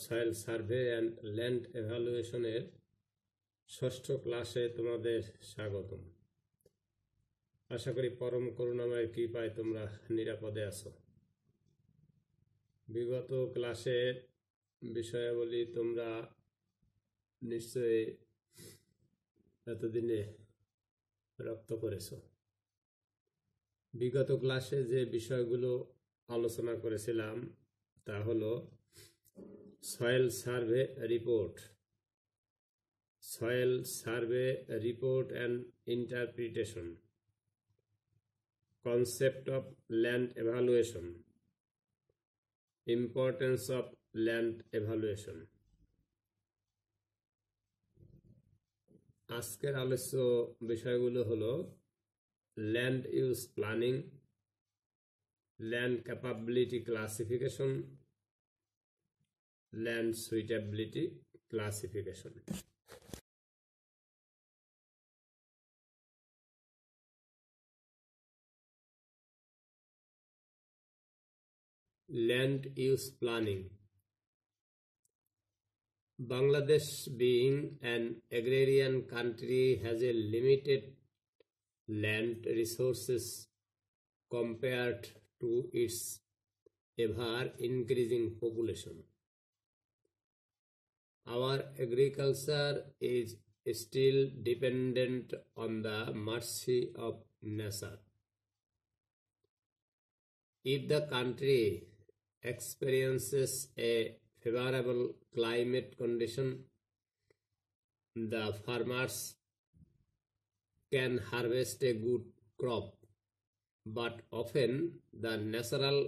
Soil survey and land এভালুয়েশনের ষষ্ঠ ক্লাসে তোমাদের স্বাগতম। আশা করি পরম করুণাময়ের কৃপায় তোমরা নিরাপদে আছো। বিগত ক্লাসের বিষয়াবলী তোমরা নিশ্চয়ই এতদিনে রপ্ত করেছ। বিগত ক্লাসে যে বিষয়গুলো আলোচনা করেছিলাম তা হলো soil survey report, soil survey report and interpretation, concept of land evaluation, importance of land evaluation. আজকের আলোচ্য বিষয়গুলো হলো land use planning, land capability classification, land suitability classification. Land use planning. Bangladesh, being an agrarian country, has a limited land resources compared to its ever increasing population. Our agriculture is still dependent on the mercy of nature. If the country experiences a favorable climate condition, the farmers can harvest a good crop, but often the natural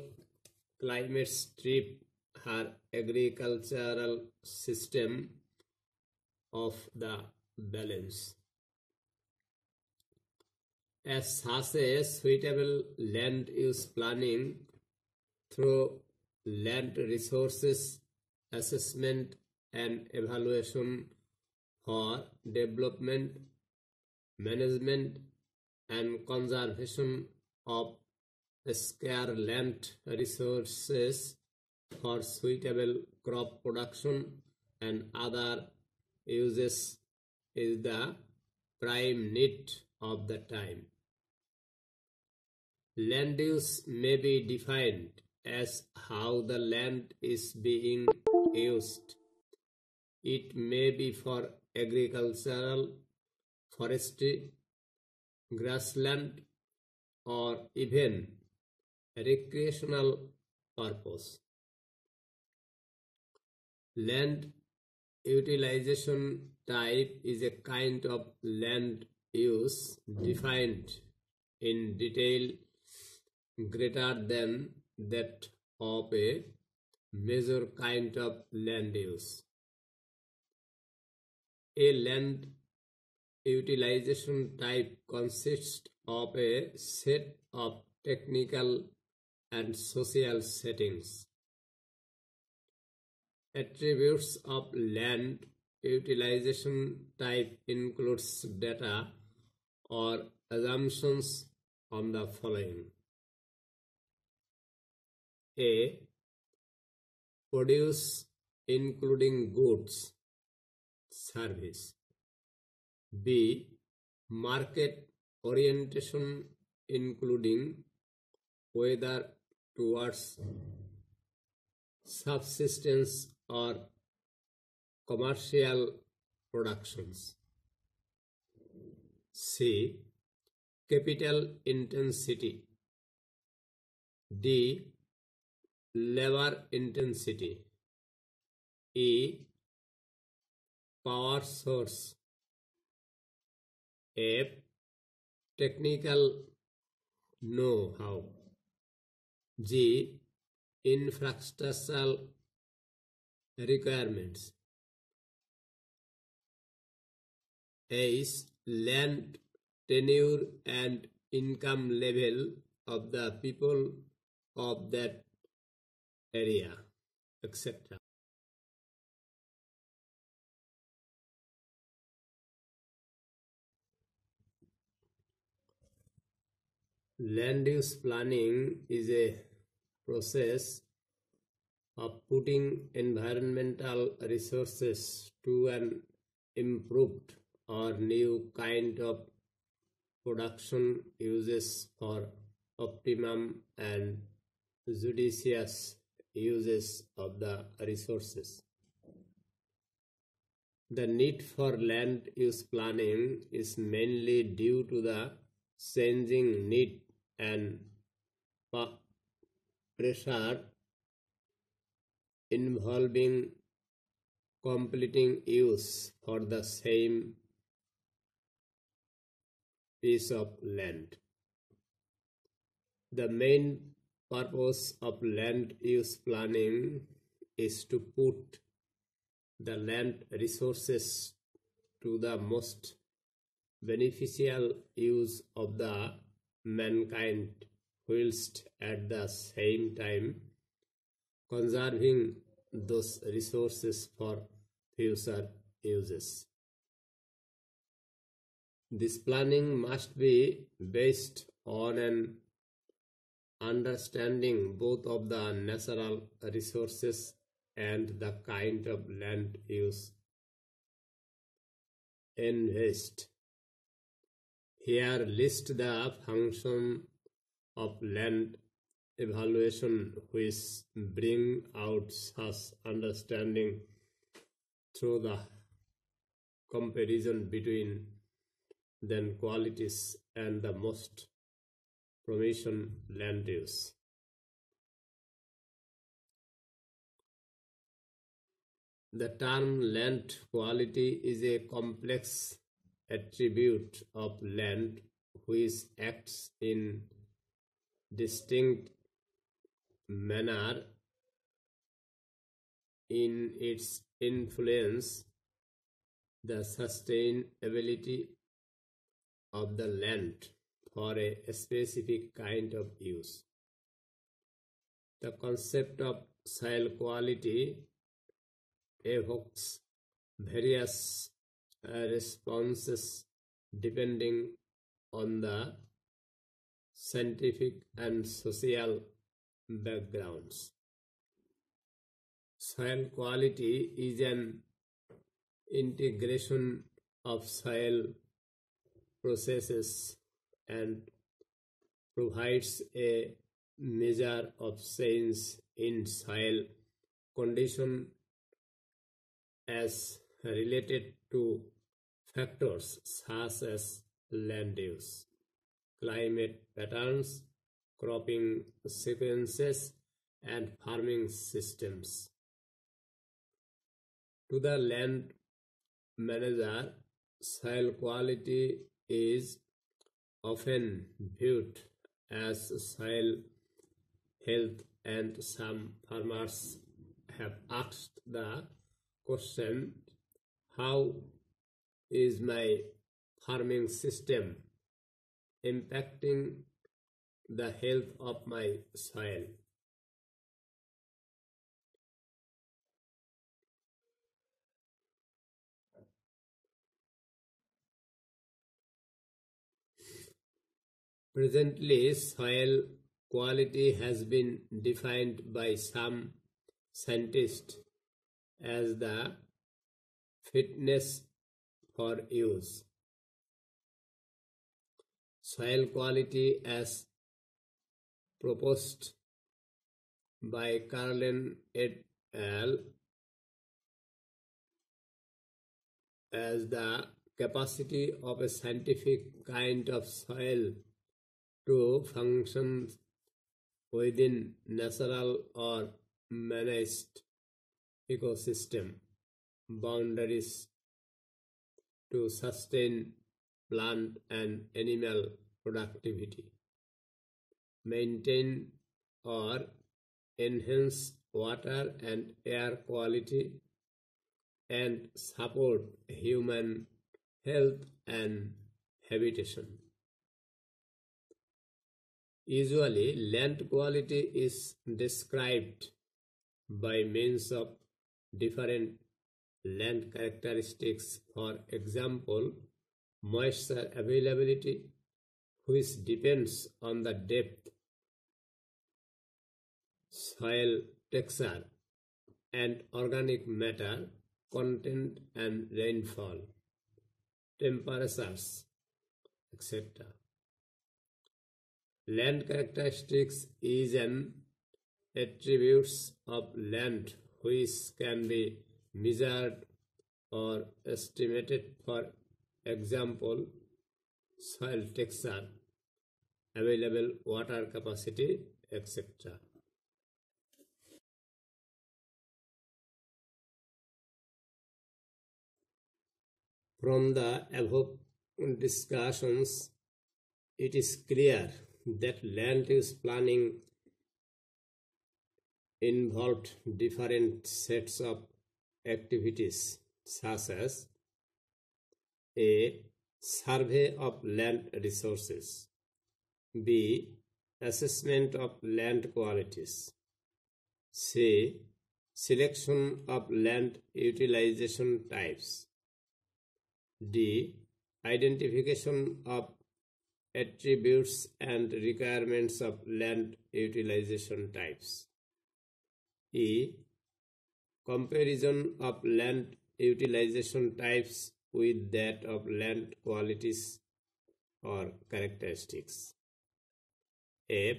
climate strip her agricultural system of the balance. As such, a suitable land use planning through land resources assessment and evaluation for development, management and conservation of scarce land resources for suitable crop production and other uses is the prime need of the time. Land use may be defined as how the land is being used. It may be for agricultural, forestry, grassland, or even recreational purpose. Land utilization type is a kind of land use defined in detail greater than that of a major kind of land use. A land utilization type consists of a set of technical and social settings. Attributes of land utilization type includes data or assumptions on the following. A. Produce including goods, service. B. Market orientation including whether towards subsistence or commercial productions. C. Capital intensity. D. Labor intensity. E. Power source. F. Technical know-how. G. Infrastructural requirements. H. Land tenure and income level of the people of that area, etc. Land use planning is a process of putting environmental resources to an improved or new kind of production uses for optimum and judicious uses of the resources. The need for land use planning is mainly due to the changing need and pressure involving completing use for the same piece of land. The main purpose of land use planning is to put the land resources to the most beneficial use of the mankind, whilst at the same time conserving those resources for future uses. This planning must be based on an understanding both of the natural resources and the kind of land use envisaged. Here list the function of land evaluation which bring out such understanding through the comparison between then qualities and the most promising land use. The term land quality is a complex attribute of land which acts in distinct manner in its influence the sustainability of the land for a specific kind of use. The concept of soil quality evokes various responses depending on the scientific and social backgrounds. Soil quality is an integration of soil processes and provides a measure of change in soil condition as related to factors such as land use, climate patterns, cropping sequences, and farming systems. To the land manager, soil quality is often viewed as soil health, and some farmers have asked the question, how is my farming system impacting the health of my soil? Presently, soil quality has been defined by some scientists as the fitness for use. Soil quality as proposed by Carlin et al. As the capacity of a scientific kind of soil to function within natural or managed ecosystem boundaries to sustain plant and animal productivity, maintain or enhance water and air quality, and support human health and habitation. Usually, land quality is described by means of different land characteristics. For example, moisture availability, which depends on the depth, soil texture, and organic matter content and rainfall, temperatures, etc. Land characteristics is an attributes of land which can be measured or estimated, for example, soil texture, available water capacity, etc. From the above discussions, it is clear that land use planning involved different sets of activities such as A. Survey of land resources, B. Assessment of land qualities, C. Selection of land utilization types, D. Identification of attributes and requirements of land utilization types, E. Comparison of land utilization types with that of land qualities or characteristics, F.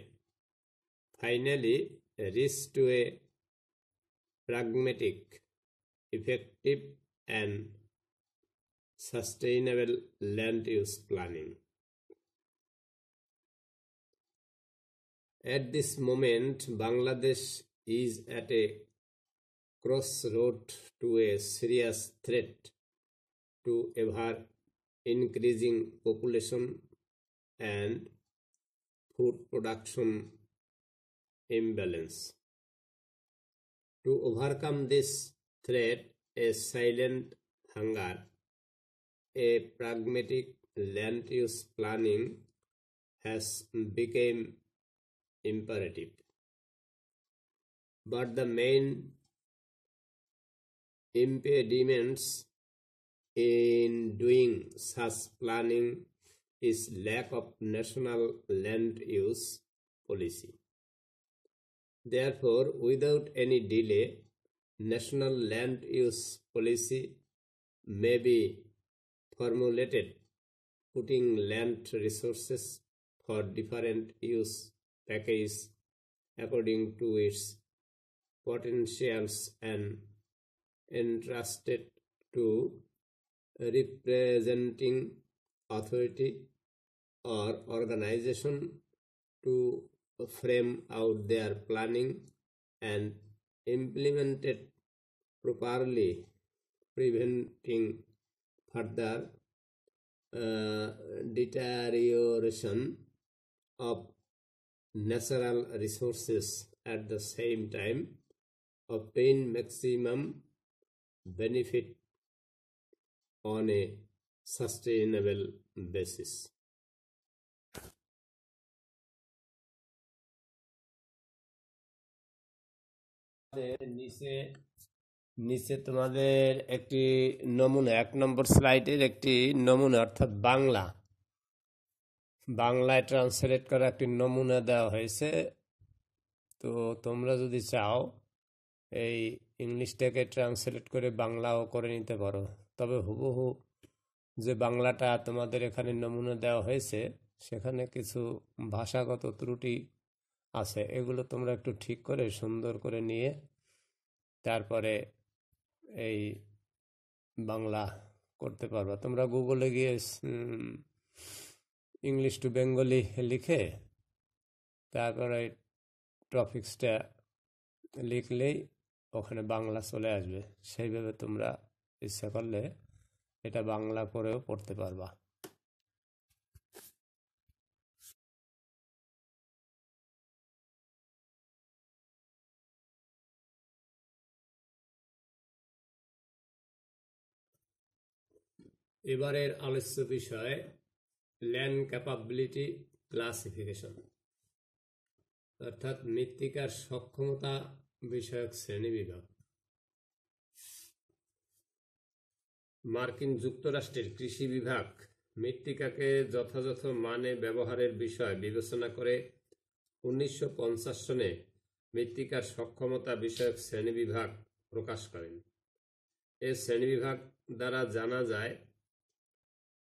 Finally, reach to a pragmatic, effective, and sustainable land use planning. At this moment, Bangladesh is at a crossroad to a serious threat to ever increasing population and food production imbalance. To overcome this threat, a silent hunger, a pragmatic land use planning has become imperative. But the main impediments in doing such planning is lack of national land use policy. Therefore, without any delay, national land use policy may be formulated, putting land resources for different use package according to its potentials and entrusted to representing authority or organization to frame out their planning and implement it properly, preventing further deterioration of natural resources, at the same time obtain maximum benefit on a sustainable basis. নিচে তোমাদের একটি নমুনা, 1 নম্বর স্লাইডের একটি নমুনা, অর্থাৎ বাংলায় translate করা একটি নমুনা দেওয়া হয়েছে। তো তোমরা যদি চাও এই ইংলিশটাকে ট্রান্সলেট করে বাংলাও করে নিতে পারো, তবে হুবহু যে বাংলাটা তোমাদের এখানে নমুনা দেওয়া হয়েছে সেখানে কিছু ভাষাগত ত্রুটি আছে, এগুলো তোমরা একটু ঠিক করে সুন্দর করে নিয়ে তারপরে এই বাংলা করতে পারবা। তোমরা গুগলে গিয়ে ইংলিশ টু বেঙ্গলি লিখে তারপরে টপিক্সটা লিখলেই ওখানে বাংলা চলে আসবে। সেইভাবে তোমরা ইচ্ছা করলে এটা বাংলা করেও পড়তে পারবা। এবারের আলোচ্য বিষয় ল্যান্ড ক্যাপাবিলিটি ক্লাসিফিকেশন, অর্থাৎ মৃত্তিকার সক্ষমতা বিষয়ক শ্রেণীবিভাগ। মার্কিন যুক্তরাষ্ট্রের কৃষি বিভাগ মৃত্তিকাকে যথাযথ মানে ব্যবহারের বিষয় বিবেচনা করে 1950 সনে মৃত্তিকার সক্ষমতা বিষয়ক শ্রেণীবিভাগ প্রকাশ করেন। এই শ্রেণীবিভাগ দ্বারা জানা যায়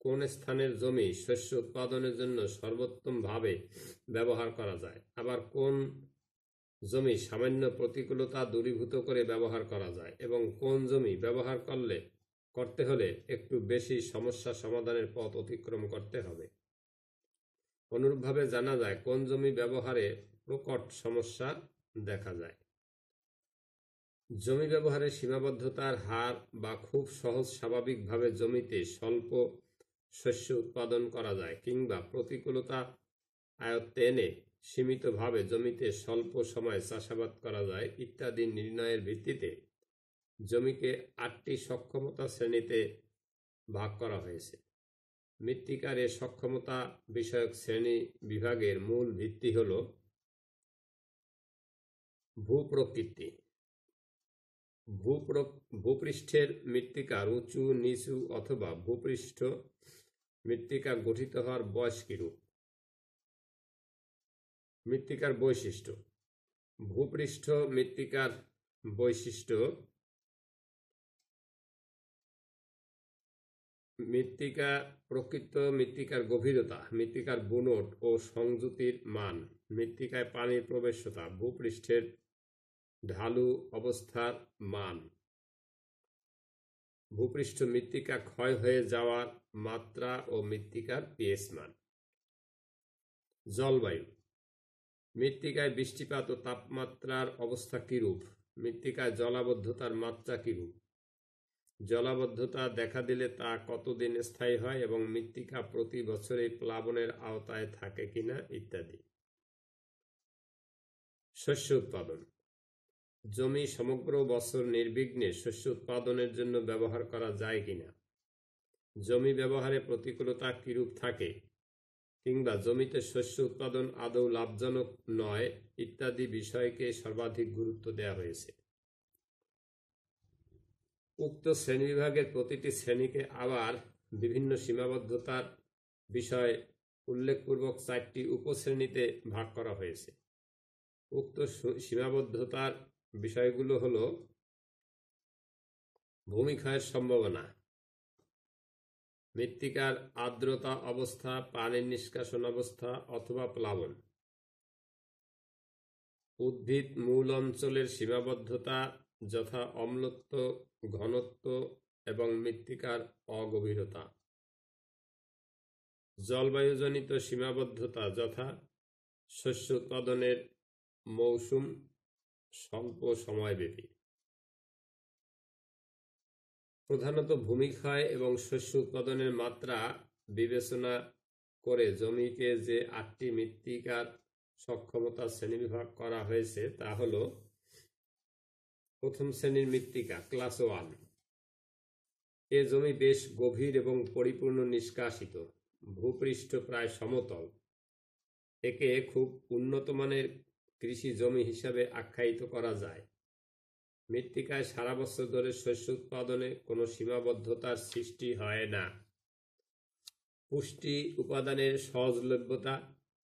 কোন স্থানের জমি শস্য উৎপাদনের জন্য সর্বোত্তমভাবে ব্যবহার করা যায়, আবার কোন জমি সামান্য প্রতিকূলতা দূরীভূত করে ব্যবহার করা যায় এবং কোন জমি ব্যবহার করতে হলে একটু বেশি সমস্যা সমাধানের পথ অতিক্রম করতে হবে। অনুরূপভাবে জানা যায় কোন জমি ব্যবহারে প্রকট সমস্যা দেখা যায়। জমি ব্যবহারের সীমাবদ্ধতার হার বা খুব সহজ স্বাভাবিকভাবে জমিতে স্বল্প শস্য উৎপাদন করা যায় কিংবা প্রতিকূলতা আয়ত্তে এনে সীমিতভাবে জমিতে স্বল্প সময়ে চাষাবাদ করা যায় ইত্যাদি নির্ণয়ের ভিত্তিতে জমিকে 8টি সক্ষমতা শ্রেণীতে ভাগ করা হয়েছে। মৃত্তিকার এ সক্ষমতা বিষয়ক শ্রেণী বিভাগের মূল ভিত্তি হল ভূপ্রকৃতি। ভূপৃষ্ঠের মৃত্তিকার উঁচু নিচু অথবা ভূপৃষ্ঠ মৃত্তিকা গঠিত হওয়ার বয়স কিরূপ। মৃত্তিকার বৈশিষ্ট্য। ভূপৃষ্ঠ মৃত্তিকার বৈশিষ্ট্য: মৃত্তিকা প্রকৃত মৃত্তিকার গভীরতা, মৃত্তিকার বুনট ও সংযুতির মান, মৃত্তিকায় পানির প্রবেশতা, ভূপৃষ্ঠের ঢালু অবস্থার মান, ভূপৃষ্ঠ মৃত্তিকা ক্ষয় হয়ে যাওয়ার মাত্রা ও মৃত্তিকার পিএইচ মান। জলবায়ু। মৃত্তিকায় বৃষ্টিপাত ও তাপমাত্রার অবস্থা কিরূপ, মৃত্তিকায় জলাবদ্ধতার মাত্রা কিরূপ, জলাবদ্ধতা দেখা দিলে তা কতদিন স্থায়ী হয় এবং মৃত্তিকা প্রতি বছরই প্লাবনের আওতায় থাকে কিনা ইত্যাদি। শস্য উৎপাদন। জমি সমগ্র বছর নির্বিঘ্নে শস্য উৎপাদনের জন্য ব্যবহার করা যায় কিনা, জমি ব্যবহারে প্রতিকূলতা কিরূপ থাকে কিংবা জমিতে শস্য উৎপাদন আদৌ লাভজনক নয় ইত্যাদি বিষয়কে সর্বাধিক গুরুত্ব দেওয়া হয়েছে। উক্ত শ্রেণীবিভাগের প্রতিটি শ্রেণীকে আবার বিভিন্ন সীমাবদ্ধতার বিষয় উল্লেখপূর্বক 4টি উপশ্রেণীতে ভাগ করা হয়েছে। উক্ত সীমাবদ্ধতার বিষয়গুলো হল: ভূমিক্ষয়ের সম্ভাবনা, মৃত্তিকার আর্দ্রতা অবস্থা, পানির নিষ্কাশন অবস্থা অথবা প্লাবন, উদ্ভিদ মূল অঞ্চলের সীমাবদ্ধতা যথা অম্লত্ব, ঘনত্ব এবং মৃত্তিকার অগভীরতা, জলবায়ুজনিত সীমাবদ্ধতা যথা শস্য উৎপাদনের মৌসুম স্বল্প সময়ব্যাপী। প্রধানত ভূমিক্ষয় এবং শস্য উৎপাদনের মাত্রা বিবেচনা করে জমিকে যে 8টি মৃত্তিকার সক্ষমতা শ্রেণীবিভাগ করা হয়েছে তা হল: প্রথম শ্রেণীর মৃত্তিকা ক্লাস 1। এ জমি বেশ গভীর এবং পরিপূর্ণ নিষ্কাশিত, ভূপৃষ্ঠ প্রায় সমতল। একে খুব উন্নত মানের কৃষি জমি হিসাবে আখ্যায়িত করা যায়। মৃত্তিকায় সারা বছর ধরে শস্য উৎপাদনে কোনো সীমাবদ্ধতার সৃষ্টি হয় না। পুষ্টি উপাদানের সহজলভ্যতা,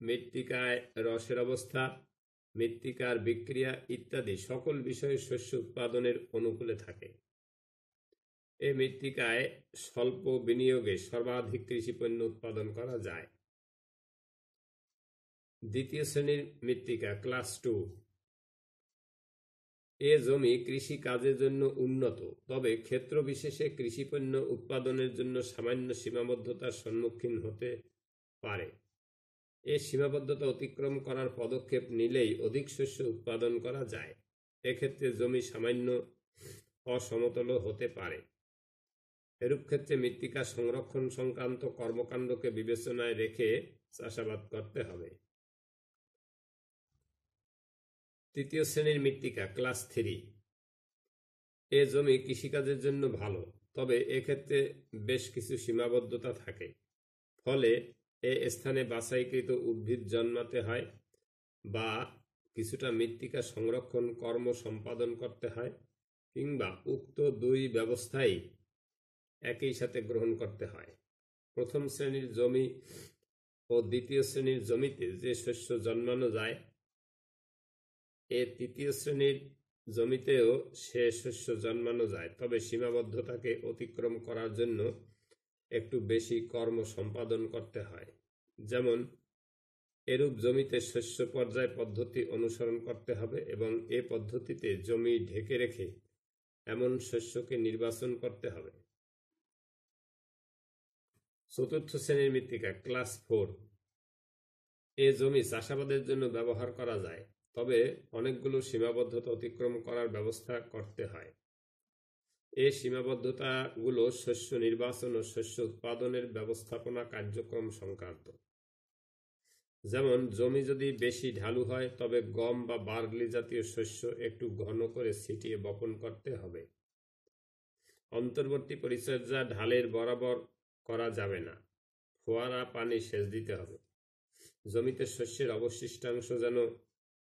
মৃত্তিকায় রসের অবস্থা, মৃত্তিকার বিক্রিয়া ইত্যাদি সকল বিষয়ে শস্য উৎপাদনের অনুকূলে থাকে। এ মৃত্তিকায় স্বল্প বিনিয়োগে সর্বাধিক কৃষিপণ্য উৎপাদন করা যায়। দ্বিতীয় শ্রেণীর মৃত্তিকা ক্লাস 2। এ জমি কৃষি কাজের জন্য উন্নত, তবে ক্ষেত্র বিশেষে কৃষিপণ্য উৎপাদনের জন্য সামান্য সীমাবদ্ধতার সম্মুখীন হতে পারে। এ সীমাবদ্ধতা অতিক্রম করার পদক্ষেপ নিলেই অধিক শস্য উৎপাদন করা যায়। এক্ষেত্রে জমি সামান্য অসমতল হতে পারে। এরূপ ক্ষেত্রে মৃত্তিকা সংরক্ষণ সংক্রান্ত কর্মকাণ্ডকে বিবেচনায় রেখে চাষাবাদ করতে হবে। তৃতীয় শ্রেণীর মৃত্তিকা ক্লাস 3। এ জমি কৃষিকাজের জন্য ভালো, তবে এক্ষেত্রে বেশ কিছু সীমাবদ্ধতা থাকে। ফলে এ স্থানে বাছাইকৃত উদ্ভিদ জন্মাতে হয় বা কিছুটা মৃত্তিকা সংরক্ষণ কর্ম সম্পাদন করতে হয় কিংবা উক্ত দুই ব্যবস্থাই একই সাথে গ্রহণ করতে হয়। প্রথম শ্রেণীর জমি ও দ্বিতীয় শ্রেণীর জমিতে যে শস্য জন্মানো যায়, এ তৃতীয় শ্রেণীর জমিতেও সে শস্য জন্মানো যায়, তবে সীমাবদ্ধতাকে অতিক্রম করার জন্য একটু বেশি কর্ম সম্পাদন করতে হয়। যেমন এরূপ জমিতে শস্য পর্যায় পদ্ধতি অনুসরণ করতে হবে এবং এ পদ্ধতিতে জমি ঢেকে রেখে এমন শস্যকে নির্বাচন করতে হবে। চতুর্থ শ্রেণীর মৃত্তিকা ক্লাস 4। এ জমি চাষাবাদের জন্য ব্যবহার করা যায়, তবে অনেকগুলো সীমাবদ্ধতা অতিক্রম করার ব্যবস্থা করতে হয়। এই সীমাবদ্ধতাগুলো শস্য নির্বাচন ও শস্য উৎপাদনের ব্যবস্থাপনা কার্যক্রম সংক্রান্ত। যেমন জমি যদি বেশি ঢালু হয় তবে গম বা বার্লি জাতীয় শস্য একটু ঘন করে ছিটিয়ে বপন করতে হবে। অন্তর্বর্তী পরিচর্যা ঢালের বরাবর করা যাবে না, ফোয়ারা পানি সেচ দিতে হবে। জমিতে শস্যের অবশিষ্টাংশ যেন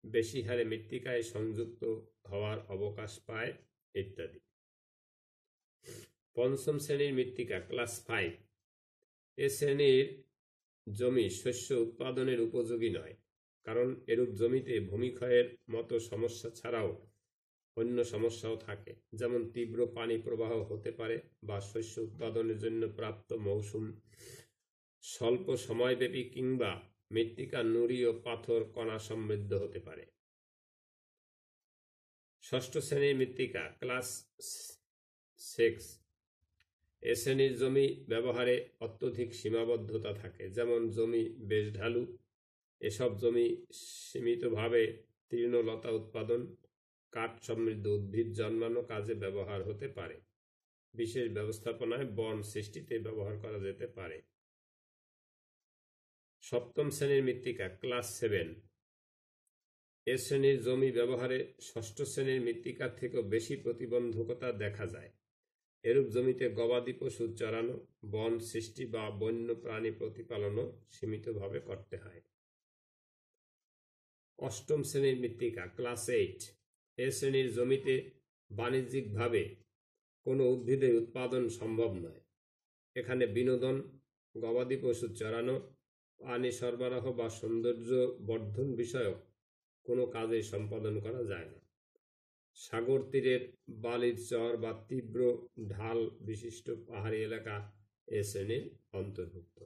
বেশি হারে মৃত্তিকায় সংযুক্ত হওয়ার অবকাশ পায় ইত্যাদি। পঞ্চম শ্রেণীর মৃত্তিকা ক্লাস 5। এ শ্রেণীর জমি শস্য উৎপাদনের উপযোগী নয়, কারণ এরূপ জমিতে ভূমিক্ষয়ের মতো সমস্যা ছাড়াও অন্য সমস্যাও থাকে, যেমন তীব্র পানি প্রবাহ হতে পারে বা শস্য উৎপাদনের জন্য প্রাপ্ত মৌসুম স্বল্প সময়ব্যাপী কিংবা মৃত্তিকা নুড়ি ও পাথর কণা সমৃদ্ধ হতে পারে। ষষ্ঠ শ্রেণীর মৃত্তিকা ক্লাস 6। এ শ্রেণীর জমি ব্যবহারে অত্যধিক সীমাবদ্ধতা থাকে, যেমন জমি বেশ ঢালু। এসব জমি সীমিতভাবে তৃণলতা উৎপাদন, কাঠ সমৃদ্ধ উদ্ভিদ জন্মানো কাজে ব্যবহার হতে পারে। বিশেষ ব্যবস্থাপনায় বন সৃষ্টিতে ব্যবহার করা যেতে পারে। সপ্তম শ্রেণীর মৃত্তিকা ক্লাস 7। এ শ্রেণীর জমি ব্যবহারে ষষ্ঠ শ্রেণীর মৃত্তিকার থেকেও বেশি প্রতিবন্ধকতা দেখা যায়। এরূপ জমিতে গবাদি পশু চরানো, বন সৃষ্টি বা বন্য প্রাণী প্রতিপালনও সীমিতভাবে করতে হয়। অষ্টম শ্রেণীর মৃত্তিকা ক্লাস 8। এ শ্রেণীর জমিতে বাণিজ্যিকভাবে কোনো উদ্ভিদের উৎপাদন সম্ভব নয়। এখানে বিনোদন, গবাদি পশু চরানো, পানি সরবরাহ বা সৌন্দর্য বর্ধন বিষয়ক কোনো কাজে সম্পাদন করা যায় না। সাগর তীরের বালির চর বা তীব্র ঢাল বিশিষ্ট পাহাড়ি এলাকা এ শ্রেণীর অন্তর্ভুক্ত।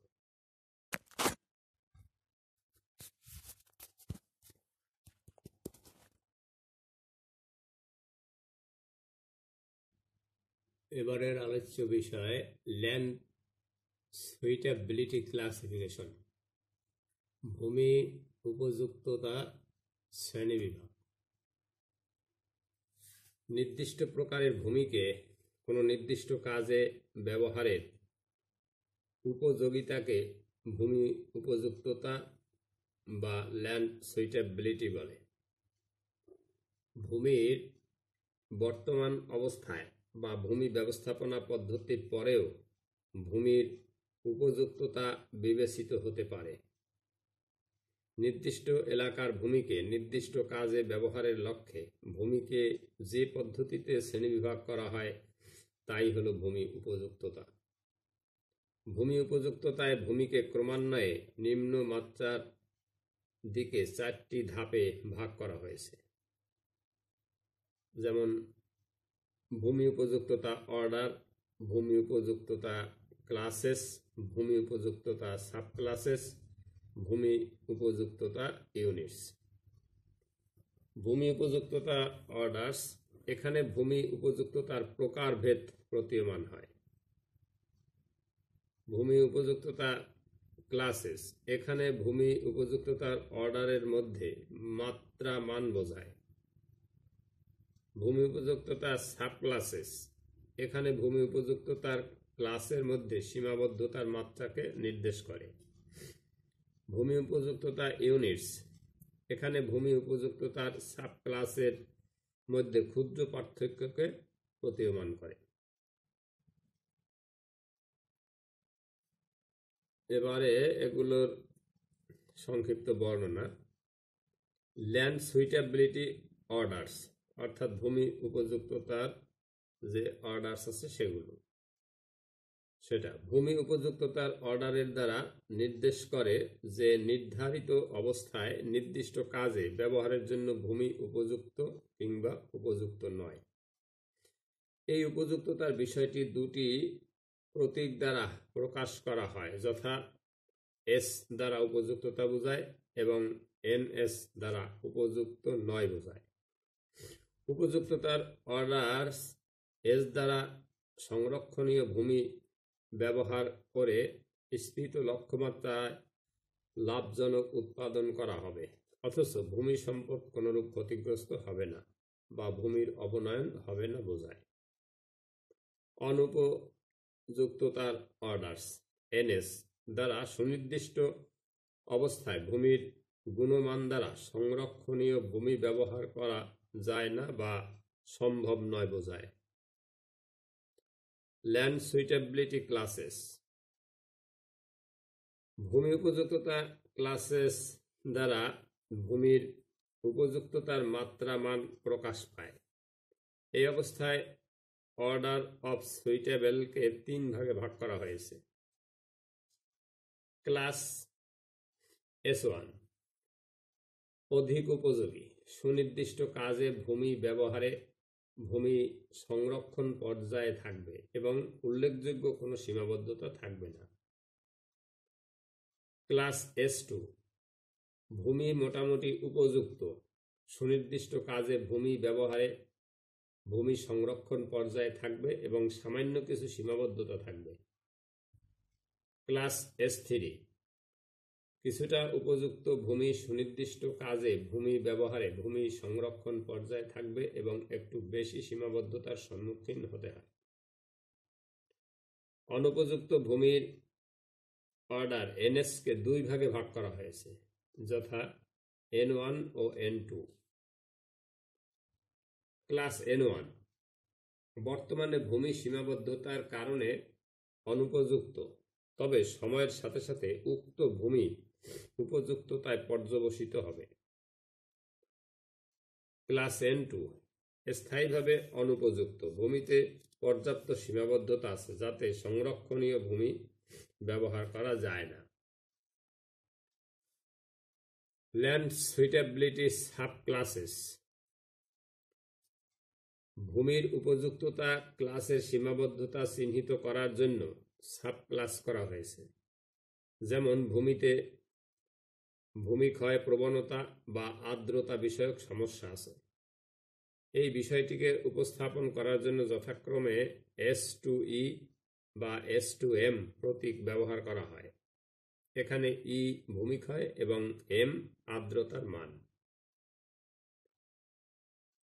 এবারের আলোচ্য বিষয় ল্যান্ড সুইটেবিলিটি ক্লাসিফিকেশন, ভূমি উপযুক্ততা শ্রেণীবিভাগ। নির্দিষ্ট প্রকারের ভূমিকে কোনো নির্দিষ্ট কাজে ব্যবহারের উপযোগিতাকে ভূমি উপযুক্ততা বা ল্যান্ড সুইটেবিলিটি বলে। ভূমির বর্তমান অবস্থায় বা ভূমি ব্যবস্থাপনা পদ্ধতির পরেও ভূমির উপযুক্ততা বিবেচিত হতে পারে। নির্দিষ্ট এলাকার ভূমিকে নির্দিষ্ট কাজে ব্যবহারের লক্ষ্যে ভূমিকে যে পদ্ধতিতে শ্রেণীবিভাগ করা হয় তাই হলো ভূমি উপযুক্ততা। ভূমি উপযুক্ততায় ভূমিকে ক্রমান্বয়ে নিম্ন মাত্রার দিকে 4টি ধাপে ভাগ করা হয়েছে। যেমন ভূমি উপযুক্ততা অর্ডার, ভূমি উপযুক্ততা ক্লাসেস, ভূমি উপযুক্ততা সাবক্লাসেস, ভূমি উপযুক্ততা ইউনিটস। ভূমি উপযুক্ততা অর্ডার্স, এখানে ভূমি উপযুক্ততার প্রকারভেদ প্রতীয়মান হয়। ভূমি উপযুক্ততা ক্লাসেস, এখানে ভূমি উপযুক্ততার অর্ডারের মধ্যে মাত্রা মান বোঝায়। ভূমি উপযুক্ততা সাবক্লাসেস, এখানে ভূমি উপযুক্ততার ক্লাসের মধ্যে সীমাবদ্ধতার মাত্রাকে নির্দেশ করে। ভূমি উপযুক্ততা ইউনিটস, এখানে ভূমি উপযুক্ততার সাবক্লাসের মধ্যে ক্ষুদ্র পার্থক্যকে প্রতীয়মান করে। এবারে এগুলোর সংক্ষিপ্ত বর্ণনা। ল্যান্ড সুইটেবিলিটি অর্ডার্স, অর্থাৎ ভূমি উপযুক্ততার যে অর্ডার্স আছে সেগুলো। সেটা ভূমি উপযুক্ততার অর্ডারের দ্বারা নির্দেশ করে যে নির্ধারিত অবস্থায় নির্দিষ্ট কাজে ব্যবহারের জন্য ভূমি উপযুক্ত কিংবা উপযুক্ত নয়। এই উপযুক্ততার বিষয়টি দুটি প্রতীক দ্বারা প্রকাশ করা হয়, যথা এস দ্বারা উপযুক্ততা বোঝায় এবং এনএস দ্বারা উপযুক্ত নয় বোঝায়। উপযুক্ততার অর্ডার এস দ্বারা সংরক্ষণীয় ভূমি ব্যবহার করে স্থিত লক্ষ্যমাত্রায় লাভজনক উৎপাদন করা হবে, অথচ ভূমি সম্পদ কোনরূপ ক্ষতিগ্রস্ত হবে না বা ভূমির অবনয়ন হবে না বোঝায়। অনুপযুক্ততার অর্ডার্স এনএস দ্বারা সুনির্দিষ্ট অবস্থায় ভূমির গুণমান দ্বারা সংরক্ষণীয় ভূমি ব্যবহার করা যায় না বা সম্ভব নয় বোঝায়। ল্যান্ড সুইটেবিলিটি ক্লাসেস ভূমি উপযুক্ততা ক্লাসেস দ্বারা ভূমির উপযুক্ততার মাত্রা মান প্রকাশ পায়। এই অবস্থায় অর্ডার অফ সুইটেবলকে 3 ভাগে ভাগ করা হয়েছে। ক্লাস S1 অধিক উপযোগী, সুনির্দিষ্ট কাজে ভূমি ব্যবহারে ভূমি সংরক্ষণ পর্যায়ে থাকবে এবং উল্লেখযোগ্য কোনো সীমাবদ্ধতা থাকবে না। ক্লাস S2 ভূমি মোটামুটি উপযুক্ত, সুনির্দিষ্ট কাজে ভূমি ব্যবহারে ভূমি সংরক্ষণ পর্যায়ে থাকবে এবং সামান্য কিছু সীমাবদ্ধতা থাকবে। ক্লাস S3 কিছুটা উপযুক্ত ভূমি সুনির্দিষ্ট কাজে ভূমি ব্যবহারে ভূমি সংরক্ষণ পর্যায়ে থাকবে এবং একটু বেশি সীমাবদ্ধতার সম্মুখীন হতে হয়। অনুপযুক্ত ভূমির অর্ডার এনএস কে 2 ভাগে ভাগ করা হয়েছে, যথা N1 ও N2। ক্লাস N1 বর্তমানে ভূমি সীমাবদ্ধতার কারণে অনুপযুক্ত, তবে সময়ের সাথে সাথে উক্ত ভূমি উপযুক্ততায় পর্যবসিত হবে। ক্লাস N2 স্থায়ীভাবে অনুপযুক্ত, ভূমিতে পর্যাপ্ত সীমাবদ্ধতা আছে যাতে সংরক্ষণীয় ভূমি ব্যবহার করা যায় না। ল্যান্ড সুইটেবিলিটি সাব ক্লাসেস ভূমির উপযুক্ততা ক্লাসের সীমাবদ্ধতা চিহ্নিত করার জন্য সাব ক্লাস করা হয়েছে, যেমন ভূমিতে ভূমিক্ষয় প্রবণতা বা আর্দ্রতা বিষয়ক সমস্যা আছে। এই বিষয়টিকে উপস্থাপন করার জন্য যথাক্রমে S2E বা S2M প্রতীক ব্যবহার করা হয়। এখানে E ভূমিক্ষয় এবং M আর্দ্রতার মান।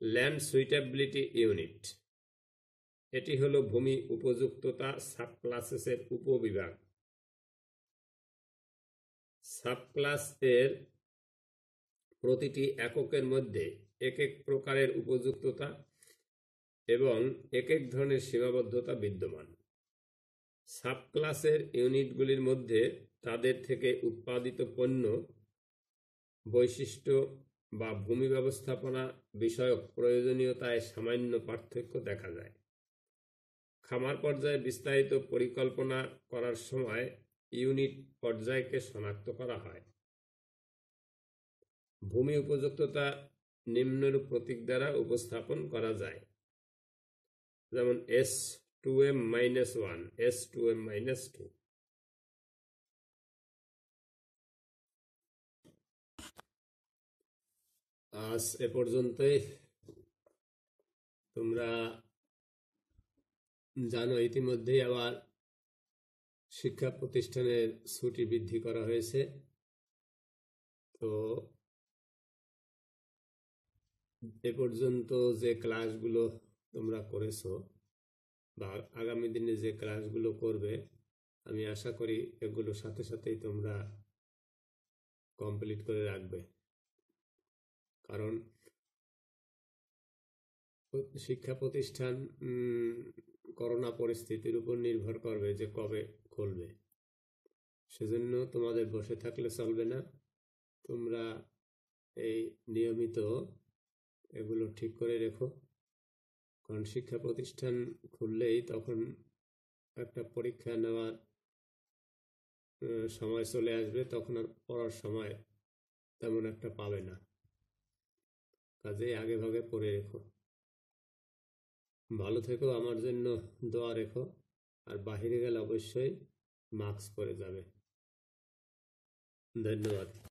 ল্যান্ড সুইটেবিলিটি ইউনিট এটি হলো ভূমি উপযুক্ততা সাবক্লাসেসের উপবিভাগ। সাবক্লাস এর প্রতিটি এককের মধ্যে এক এক প্রকারের উপযুক্ততা এবং এক এক ধরনের সীমাবদ্ধতা বিদ্যমান। সাবক্লাসের ইউনিটগুলির মধ্যে তাদের থেকে উৎপাদিত পণ্য, বৈশিষ্ট্য বা ভূমি ব্যবস্থাপনা বিষয়ক প্রয়োজনীয়তায় সামান্য পার্থক্য দেখা যায়। খামার পর্যায়ে বিস্তারিত পরিকল্পনা করার সময় ইউনিট পর্যায়কে শনাক্ত করা হয়। ভূমি উপযুক্ততা নিম্নরূপ প্রতীক দ্বারা উপস্থাপন করা যায়, যেমন S2M-1, S2M-2। আজ এ পর্যন্তই। তোমরা জানো ইতিমধ্যেই আবার শিক্ষা প্রতিষ্ঠানের ছুটি বৃদ্ধি করা হয়েছে। তো এ পর্যন্ত যে ক্লাসগুলো তোমরা করেছো বা আগামী দিনে যে ক্লাসগুলো করবে, আমি আশা করি এগুলোর সাথে সাথেই তোমরা কমপ্লিট করে রাখবে, কারণ শিক্ষা প্রতিষ্ঠান করোনা পরিস্থিতির উপর নির্ভর করবে যে কবে খুলবে। সেজন্য তোমাদের বসে থাকলে চলবে না, তোমরা এই নিয়মিত এগুলো ঠিক করে রেখো, কারণ শিক্ষা প্রতিষ্ঠান খুললেই তখন একটা পরীক্ষা নেওয়ার সময় চলে আসবে, তখন আর পড়ার সময় তেমন একটা পাবে না। কাজেই আগে ভাগে পড়ে রেখো। ভালো থেকো, আমার জন্য দোয়া রেখো। আর বাহিরে গেলে অবশ্যই মাস্ক পরে যাবে। ধন্যবাদ।